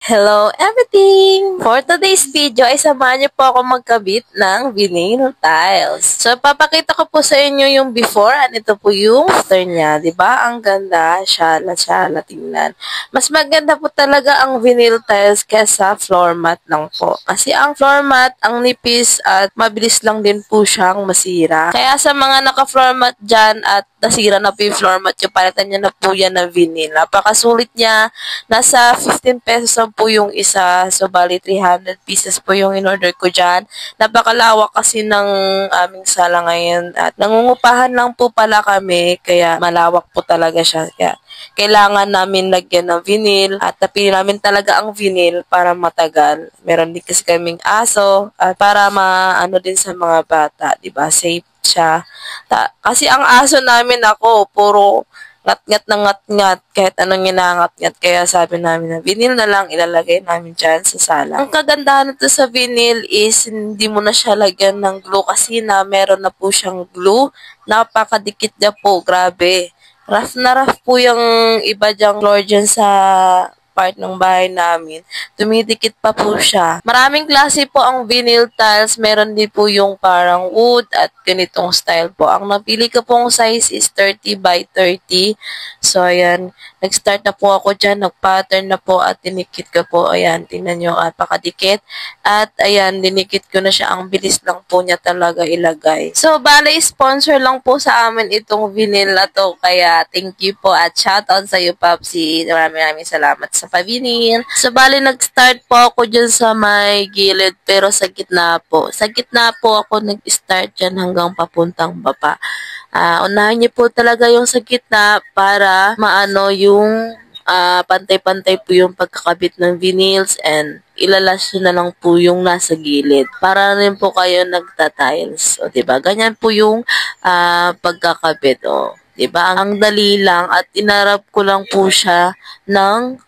Hello everything! For today's video ay samahan niyo po ako magkabit ng vinyl tiles. So, papakita ko po sa inyo yung before and ito po yung after niya. Diba? Ang ganda. Syala, tingnan. Mas maganda po talaga ang vinyl tiles kesa floor mat lang po. Kasi ang floor mat, ang nipis at mabilis lang din po siyang masira. Kaya sa mga naka-floor mat dyan at nasira na po yung floor mat, yung palitan niya na po yan ng vinyl. Napakasulit niya. Nasa 15 pesos lang po yung isa. So, bali 300 pieces po yung in-order ko dyan. Napakalawak kasi ng aming sala ngayon. At nangungupahan lang po pala kami. Kaya malawak po talaga siya. Kaya kailangan namin lagyan ng vinyl. At napili namin talaga ang vinyl para matagal. Meron din kasi kaming aso. At para maano din sa mga bata. Diba? Safe siya. Kasi ang aso namin puro ngat-ngat na ngat-ngat kahit anong ginangat-ngat. Kaya sabi namin na vinyl na lang ilalagay namin dyan sa sala. Ang kagandahan nito sa vinyl is hindi mo na siya lagyan ng glue kasi meron na po siyang glue. Napakadikit niya po. Grabe. Rough na rough po yung iba dyang floor dyan sa part ng bahay namin. Dumidikit pa po siya. Maraming klase po ang vinyl tiles. Meron din po yung parang wood at ganitong style po. Ang napili ko pong size is 30 by 30. So, ayan. Nag-start na po ako dyan. Nag-pattern na po at dinikit ko po. Ayan, tingnan nyo. Pakadikit. At, ayan, dinikit ko na siya. Ang bilis lang po niya talaga ilagay. So, bale, sponsor lang po sa amin itong vinyl na to. Kaya, thank you po at shoutout sa iyo, Papsi. Maraming salamat sa pavinil. So, bali, nag-start po ako dyan sa may gilid, pero sa gitna po. Sa gitna po ako nag-start dyan hanggang papuntang baba. Unahin niyo po talaga yung sa gitna para maano yung pantay-pantay po yung pagkakabit ng vinyls and ilalas na lang po yung nasa gilid. Para rin po kayo nagta-tiles. O, diba? Ganyan po yung pagkakabit. O, diba? Ang dali lang at inarap ko lang po siya ng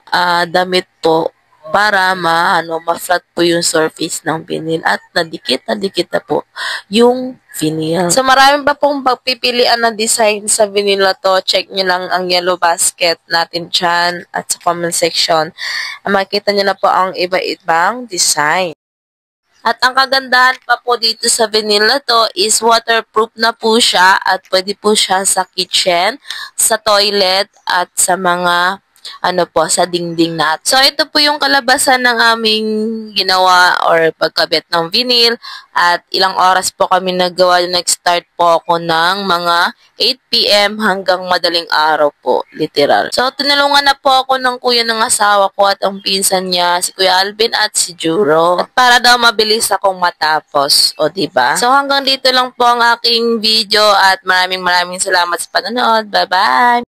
damit po para ma-flat po yung surface ng vinyl at nadikit na po yung vinyl. So, marami pa pong pagpipilian na design sa vinyl na to. Check nyo lang ang yellow basket natin dyan at sa comment section. Makikita nyo na po ang iba-ibang design. At ang kagandahan pa po dito sa vinyl na to is waterproof na po siya at pwede po siya sa kitchen, sa toilet at sa mga sa dingding na. So, ito po yung kalabasan ng aming ginawa or pagkabit ng vinyl at ilang oras po kami naggawa. Nag-start po ako ng mga 8 PM hanggang madaling araw po, literal. So, tinulungan na po ako ng kuya ng asawa ko at ang pinsan niya, si Kuya Alvin at si Juro. At para daw mabilis akong matapos, o diba? So, hanggang dito lang po ang aking video at maraming salamat sa panonood. Bye-bye!